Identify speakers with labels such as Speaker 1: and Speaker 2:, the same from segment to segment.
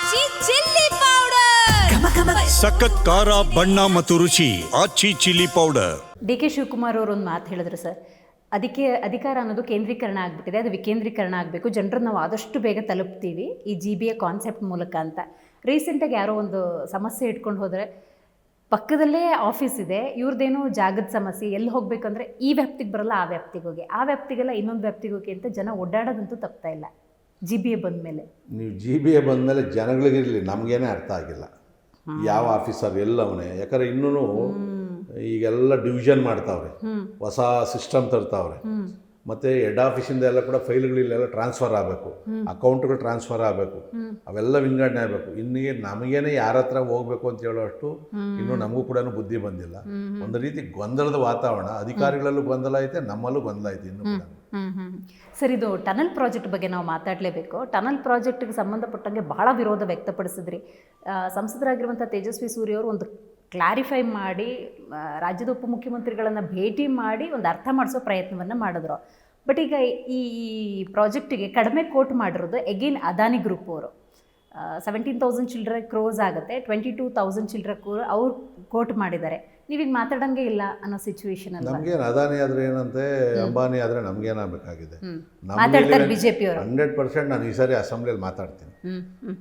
Speaker 1: ಆಚಿ chilli powder
Speaker 2: ಸಖತ್ ಖಾರ ಬಣ್ಣ ಮತ್ತು ರುಚಿ Aachi chilli powder.
Speaker 3: D K Shivakumar ಅವರು ಒಂದು ಮಾತು ಹೇಳಿದ್ರು ಸರ್, ಅದಕ್ಕೆ ಅಧಿಕಾರ ಅನ್ನೋದು ಕೇಂದ್ರೀಕರಣ ಆಗಿಬಿಟ್ಟಿದೆ, ಅದು ವಿಕೇಂದ್ರೀಕರಣ ಆಗಬೇಕು, ಜನರನ್ನು ನಾವು ಆದಷ್ಟು ಬೇಗ ತಲುಪ್ತೀವಿ ಈ GBA ಕಾನ್ಸೆಪ್ಟ್ ಮೂಲಕ ಅಂತ. ರೀಸೆಂಟಾಗಿ ಯಾರೋ ಒಂದು ಸಮಸ್ಯೆ ಇಟ್ಕೊಂಡು ಹೋದರೆ ಪಕ್ಕದಲ್ಲೇ ಆಫೀಸ್ ಇದೆ, ಇವ್ರದ್ದೇನೋ ಜಾಗದ ಸಮಸ್ಯೆ, ಎಲ್ಲಿ ಹೋಗ್ಬೇಕಂದ್ರೆ ಈ ವ್ಯಾಪ್ತಿಗೆ ಬರಲ್ಲ ಆ ವ್ಯಾಪ್ತಿಗೆ ಹೋಗಿ, ಆ ವ್ಯಾಪ್ತಿಗೆಲ್ಲ ಇನ್ನೊಂದು ವ್ಯಾಪ್ತಿಗೆ ಹೋಗಿ ಅಂತ ಜನ ಓಡಾಡೋದಂತೂ ತಪ್ತಾ ಇಲ್ಲ. GBA ಬಂದಮೇಲೆ
Speaker 4: ನೀವು GBA ಬಂದಮೇಲೆ ಜನಗಳಿಗಿರಲಿ, ನಮಗೇನೆ ಅರ್ಥ ಆಗಿಲ್ಲ ಯಾವ ಆಫೀಸರ್ ಎಲ್ಲವನೇ. ಯಾಕಂದರೆ ಇನ್ನೂ ಈಗೆಲ್ಲ ಡಿವಿಷನ್ ಮಾಡ್ತಾವ್ರೆ, ಹೊಸ ಸಿಸ್ಟಮ್ ತರ್ತಾವ್ರೆ, ಮತ್ತು ಹೆಡ್ ಆಫೀಸಿಂದ ಎಲ್ಲ ಕೂಡ ಫೈಲ್ಗಳಿಲ್ಲೆಲ್ಲ ಟ್ರಾನ್ಸ್ಫರ್ ಆಗಬೇಕು, ಅಕೌಂಟ್ಗಳು ಟ್ರಾನ್ಸ್ಫರ್ ಆಗಬೇಕು, ಅವೆಲ್ಲ ವಿಂಗಡಣೆ ಆಗಬೇಕು. ಇನ್ನೀಗ ನಮಗೇನೆ ಯಾರ ಹತ್ರ ಹೋಗ್ಬೇಕು ಅಂತ ಹೇಳೋಷ್ಟು ಇನ್ನೂ ನಮಗೂ ಕೂಡ ಬುದ್ಧಿ ಬಂದಿಲ್ಲ. ಒಂದು ರೀತಿ ಗೊಂದಲದ ವಾತಾವರಣ, ಅಧಿಕಾರಿಗಳಲ್ಲೂ ಗೊಂದಲ ಐತೆ, ನಮ್ಮಲ್ಲೂ ಗೊಂದಲ ಐತೆ ಇನ್ನೂ ಕೂಡ.
Speaker 3: ಸರ್, ಇದು ಟನಲ್ ಪ್ರಾಜೆಕ್ಟ್ ಬಗ್ಗೆ ನಾವು ಮಾತಾಡಲೇಬೇಕು. ಟನಲ್ ಪ್ರಾಜೆಕ್ಟ್ಗೆ ಸಂಬಂಧಪಟ್ಟಂಗೆ ಬಹಳ ವಿರೋಧ ವ್ಯಕ್ತಪಡಿಸಿದ್ರಿ. ಸಂಸದರಾಗಿರುವಂಥ ತೇಜಸ್ವಿ ಸೂರ್ಯ ಅವರು ಒಂದು ಕ್ಲಾರಿಫೈ ಮಾಡಿ ರಾಜ್ಯದ ಉಪಮುಖ್ಯಮಂತ್ರಿಗಳನ್ನು ಭೇಟಿ ಮಾಡಿ ಒಂದು ಅರ್ಥ ಮಾಡಿಸೋ ಪ್ರಯತ್ನವನ್ನು ಮಾಡಿದ್ರು. ಬಟ್ ಈಗ ಈ ಪ್ರಾಜೆಕ್ಟಿಗೆ ಕಡಿಮೆ ಕೋಟ್ ಮಾಡಿರೋದು ಎಗೇನ್ ಅದಾನಿ ಗ್ರೂಪ್ ಅವರು. 17,000 ಚಿಲ್ಡ್ರೆ ಕ್ರೋಸ್ ಆಗುತ್ತೆ, 22,000 ಚಿಲ್ಡ್ರೆ ಅವ್ರು ಕೋಟ್ ಮಾಡಿದ್ದಾರೆ. ನೀವೀಗ ಮಾತಾಡಂಗೆ ಇಲ್ಲ ಅನ್ನೋ ಸಿಚುವೇಶನ್ ಅಲ್ಲ.
Speaker 4: ನಮಗೇನು ಅದಾನಿ ಆದರೆ ಏನಂತೆ, ಅಂಬಾನಿ ಆದರೆ ನಮಗೇನಾಗಬೇಕಾಗಿದೆ?
Speaker 3: ಮಾತಾಡ್ತಾರೆ BJP ಅವರು.
Speaker 4: 100% ನಾನು ಈ ಸಾರಿ ಅಸೆಂಬ್ಲಿಯಲ್ಲಿ ಮಾತಾಡ್ತೀನಿ.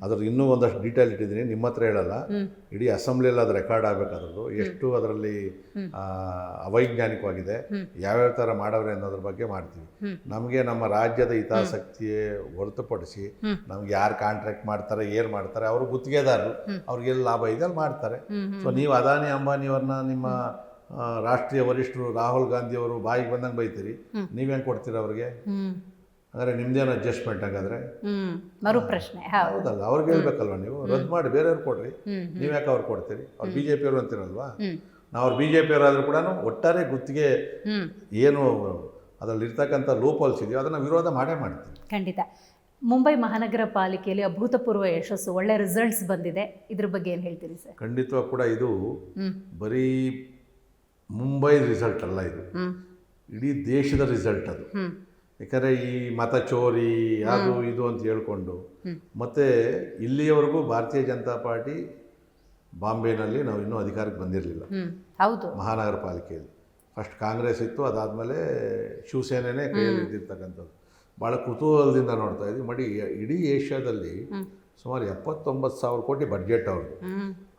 Speaker 4: ಅದ್ರ ಇನ್ನೂ ಒಂದಷ್ಟು ಡೀಟೇಲ್ ಇಟ್ಟಿದ್ದೀನಿ, ನಿಮ್ಮ ಹತ್ರ ಹೇಳಲ್ಲ. ಇಡೀ ಅಸೆಂಬ್ಲಿಯಲ್ಲಿ ಅದು ರೆಕಾರ್ಡ್ ಆಗಬೇಕಾದ್ರದ್ದು, ಎಷ್ಟು ಅದರಲ್ಲಿ ಅವೈಜ್ಞಾನಿಕವಾಗಿದೆ, ಯಾವ್ಯಾವ ಥರ ಮಾಡವ್ರೆ ಅನ್ನೋದ್ರ ಬಗ್ಗೆ ಮಾಡ್ತೀವಿ. ನಮಗೆ ನಮ್ಮ ರಾಜ್ಯದ ಹಿತಾಸಕ್ತಿಯೇ ಹೊರತುಪಡಿಸಿ ನಮ್ಗೆ ಯಾರು ಕಾಂಟ್ರಾಕ್ಟ್ ಮಾಡ್ತಾರೆ, ಏನು ಮಾಡ್ತಾರೆ, ಅವರು ಗುತ್ತಿಗೆದಾರರು, ಅವ್ರಿಗೆಲ್ಲ ಲಾಭ ಇದೆ ಅಲ್ಲಿ ಮಾಡ್ತಾರೆ. ಸೊ ನೀವು ಅದಾನಿ ಅಂಬಾನಿಯವ್ರನ್ನ ನಿಮ್ಮ ರಾಷ್ಟ್ರೀಯ ವರಿಷ್ಠರು ರಾಹುಲ್ ಗಾಂಧಿ ಅವರು ಬಾಯಿಗೆ ಬಂದಂಗೆ ಬೈತೀರಿ, ನೀವೇನು ಕೊಡ್ತೀರ ಅವ್ರಿಗೆ? ಅಂದರೆ ನಿಮ್ದೇನು ಅಡ್ಜಸ್ಟ್ಮೆಂಟ್ ಹಂಗಾದ್ರೆ?
Speaker 3: ಮರು ಪ್ರಶ್ನೆ
Speaker 4: ಹೌದಲ್ಲ, ಅವ್ರಿಗೆ ಹೇಳ್ಬೇಕಲ್ವ, ನೀವು ರದ್ದು ಮಾಡಿ ಬೇರೆಯವ್ರು ಕೊಡ್ರಿ, ನೀವು ಯಾಕೆ ಅವ್ರು ಕೊಡ್ತೀರಿ? ಅವ್ರು BJP ಅವರು ಅಂತೀರಲ್ವಾ. ನಾವು ಅವ್ರು BJP ಅವರಾದ್ರೂ ಕೂಡ ಒಟ್ಟಾರೆ ಗುತ್ತಿಗೆ ಏನು ಅದರಲ್ಲಿ ಇರ್ತಕ್ಕಂಥ ಲೂಪೋಲ್ಸ್ ಇದೆಯೋ ಅದನ್ನು ವಿರೋಧ ಮಾಡೇ ಮಾಡ್ತೀವಿ.
Speaker 3: ಖಂಡಿತ. ಮುಂಬೈ ಮಹಾನಗರ ಪಾಲಿಕೆಯಲ್ಲಿ ಅಭೂತಪೂರ್ವ ಯಶಸ್ಸು, ಒಳ್ಳೆ ರಿಸಲ್ಟ್ಸ್ ಬಂದಿದೆ, ಇದ್ರ ಬಗ್ಗೆ ಏನು ಹೇಳ್ತೀರಿ ಸರ್?
Speaker 4: ಖಂಡಿತವಾಗಿ ಕೂಡ ಇದು ಬರೀ ಮುಂಬೈ ರಿಸಲ್ಟ್ ಅಲ್ಲ, ಇದು ಇಡೀ ದೇಶದ ರಿಸಲ್ಟ್ ಅದು. ಯಾಕಂದರೆ ಈ ಮತ ಚೋರಿ ಅದು ಇದು ಅಂತ ಹೇಳ್ಕೊಂಡು, ಮತ್ತು ಇಲ್ಲಿಯವರೆಗೂ ಭಾರತೀಯ ಜನತಾ ಪಾರ್ಟಿ ಬಾಂಬೆನಲ್ಲಿ ನಾವು ಇನ್ನೂ ಅಧಿಕಾರಕ್ಕೆ ಬಂದಿರಲಿಲ್ಲ.
Speaker 3: ಹೌದು,
Speaker 4: ಮಹಾನಗರ ಪಾಲಿಕೆಯಲ್ಲಿ ಫಸ್ಟ್ ಕಾಂಗ್ರೆಸ್ ಇತ್ತು, ಅದಾದಮೇಲೆ ಶಿವಸೇನೆನೇ ಕೈಯಲ್ಲಿ ಇದ್ದಿರ್ತಕ್ಕಂಥದ್ದು. ಭಾಳ ಕುತೂಹಲದಿಂದ ನೋಡ್ತಾ ಇದ್ವಿ. ಇಡೀ ಏಷ್ಯಾದಲ್ಲಿ ಸುಮಾರು 79,000 ಕೋಟಿ ಬಡ್ಜೆಟ್ ಅವ್ರದ್ದು,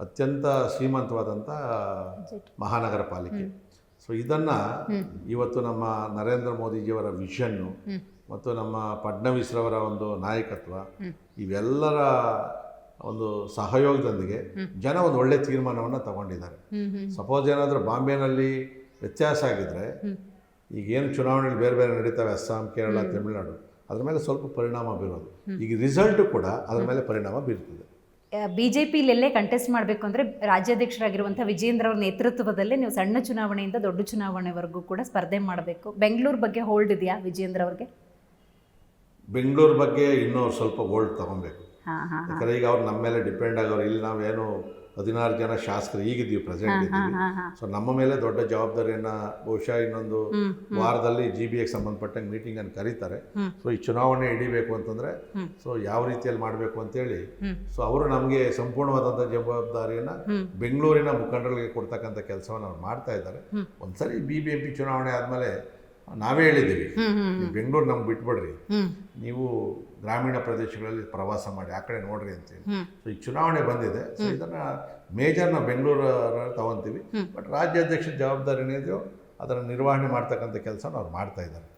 Speaker 4: ಅತ್ಯಂತ ಶ್ರೀಮಂತವಾದಂಥ ಮಹಾನಗರ ಪಾಲಿಕೆ. ಸೊ ಇದನ್ನು ಇವತ್ತು ನಮ್ಮ ನರೇಂದ್ರ ಮೋದಿಜಿಯವರ ವಿಷನ್ನು ಮತ್ತು ನಮ್ಮ ಫಡ್ನವೀಸ್ರವರ ಒಂದು ನಾಯಕತ್ವ, ಇವೆಲ್ಲರ ಒಂದು ಸಹಯೋಗದೊಂದಿಗೆ ಜನ ಒಂದು ಒಳ್ಳೆ ತೀರ್ಮಾನವನ್ನು ತಗೊಂಡಿದ್ದಾರೆ. ಸಪೋಸ್ ಏನಾದರೂ ಬಾಂಬೆನಲ್ಲಿ ವ್ಯತ್ಯಾಸ ಆಗಿದ್ದರೆ, ಈಗೇನು ಚುನಾವಣೆಗಳು ಬೇರೆ ಬೇರೆ ನಡೀತವೆ, ಅಸ್ಸಾಂ, ಕೇರಳ, ತಮಿಳುನಾಡು, ಅದ್ರ ಮೇಲೆ ಸ್ವಲ್ಪ ಪರಿಣಾಮ ಬೀರೋದು. ಈಗ ರಿಸಲ್ಟು ಕೂಡ ಅದ್ರ ಮೇಲೆ ಪರಿಣಾಮ ಬೀರ್ತದೆ.
Speaker 3: BJPಲೆಲ್ಲೇ ಕಂಟೆಸ್ಟ್ ಮಾಡಬೇಕು ಅಂದರೆ ರಾಜ್ಯಾಧ್ಯಕ್ಷರಾಗಿರುವಂಥ ವಿಜೇಂದ್ರ ಅವ್ರ ನೇತೃತ್ವದಲ್ಲೇ ನೀವು ಸಣ್ಣ ಚುನಾವಣೆಯಿಂದ ದೊಡ್ಡ ಚುನಾವಣೆವರೆಗೂ ಕೂಡ ಸ್ಪರ್ಧೆ ಮಾಡಬೇಕು. ಬೆಂಗಳೂರು ಬಗ್ಗೆ ಹೋಲ್ಡ್ ಇದೆಯಾ ವಿಜೇಂದ್ರ ಅವ್ರಿಗೆ?
Speaker 4: ಬೆಂಗಳೂರು ಬಗ್ಗೆ ಇನ್ನೂ ಸ್ವಲ್ಪ ಹೋಲ್ಡ್ ತೊಗೊಬೇಕು. ಯಾಕಂದರೆ ಈಗ ಅವ್ರು ನಮ್ಮ ಮೇಲೆ ಡಿಪೆಂಡ್ ಆಗೋರು. ಇಲ್ಲಿ ನಾವೇನು 16 ಜನ ಶಾಸಕರು ಈಗಿದ್ದೀವಿ, ಪ್ರೆಸೆಂಟ್ ಇದ್ದೀವಿ. ಸೊ ನಮ್ಮ ಮೇಲೆ ದೊಡ್ಡ ಜವಾಬ್ದಾರಿಯನ್ನು ಬಹುಶಃ ಇನ್ನೊಂದು ವಾರದಲ್ಲಿ GBAಗೆ ಸಂಬಂಧಪಟ್ಟಂಗೆ ಮೀಟಿಂಗನ್ನು ಕರೀತಾರೆ. ಸೊ ಈ ಚುನಾವಣೆ ಹಿಡಿಬೇಕು ಅಂತಂದರೆ ಸೊ ಯಾವ ರೀತಿಯಲ್ಲಿ ಮಾಡಬೇಕು ಅಂತೇಳಿ, ಸೊ ಅವರು ನಮಗೆ ಸಂಪೂರ್ಣವಾದಂಥ ಜವಾಬ್ದಾರಿಯನ್ನು ಬೆಂಗಳೂರಿನ ಮುಖಂಡರಿಗೆ ಕೊಡ್ತಕ್ಕಂಥ ಕೆಲಸವನ್ನು ಅವ್ರು ಮಾಡ್ತಾ ಇದ್ದಾರೆ. ಒಂದ್ಸರಿ BBMP ಚುನಾವಣೆ ಆದಮೇಲೆ ನಾವೇ ಹೇಳಿದ್ದೀವಿ, ಬೆಂಗಳೂರು ನಮ್ಗೆ ಬಿಟ್ಬಿಡ್ರಿ, ನೀವು ಗ್ರಾಮೀಣ ಪ್ರದೇಶಗಳಲ್ಲಿ ಪ್ರವಾಸ ಮಾಡಿ, ಆ ಕಡೆ ನೋಡ್ರಿ ಅಂತೇಳಿ. ಸೊ ಈಗ ಚುನಾವಣೆ ಬಂದಿದೆ, ಸೊ ಇದನ್ನು ಮೇಜರ್ನ ಬೆಂಗಳೂರು ತಗೊತೀವಿ. ಬಟ್ ರಾಜ್ಯಾಧ್ಯಕ್ಷ ಜವಾಬ್ದಾರಿ ಏನಿದೆಯೋ ಅದನ್ನು ನಿರ್ವಹಣೆ ಮಾಡ್ತಕ್ಕಂಥ ಕೆಲಸನ ಅವ್ರು ಮಾಡ್ತಾ ಇದ್ದಾರೆ.